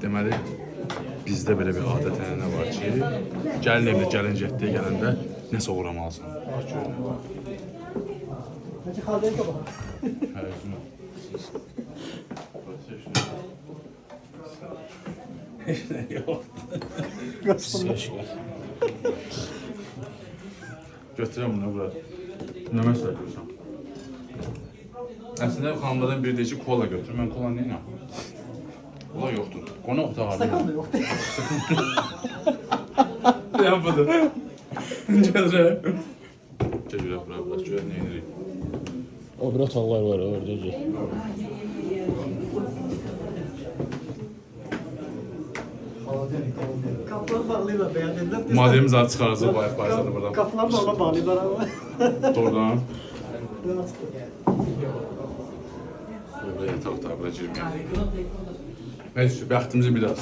deməli bizdə belə bir adət-ənənə var ki, gəlin evdə gəlin getdiyə gələndə nəsə uğramalısan. Bax görünür. Peki xalqaya qabağa. Hə, üzünü. Heç nə yoxdur. Götürəm bunu bura. Nə məsələ görürsən? Əslində xanımlardan biri deyir ki, kola götür. Mən kola neyinəm? Kola yoxdur. Qonaq otağı Stakan da yok. Yan budur. Gəlirəm. Gəlirəm bura, bura. Görək nə edirik. O bir otaqlar var orada. Kapıları bağlıyorlar beğendiler. Modelimiz adı çıxaracaq bayaq-bayaqda buradan. Kapıları da ona bağlıyorlar ama. Doğrudan. Biraz. Burada yataq otağı, bura girməyək. Neyse, bəxtimizi bir daha.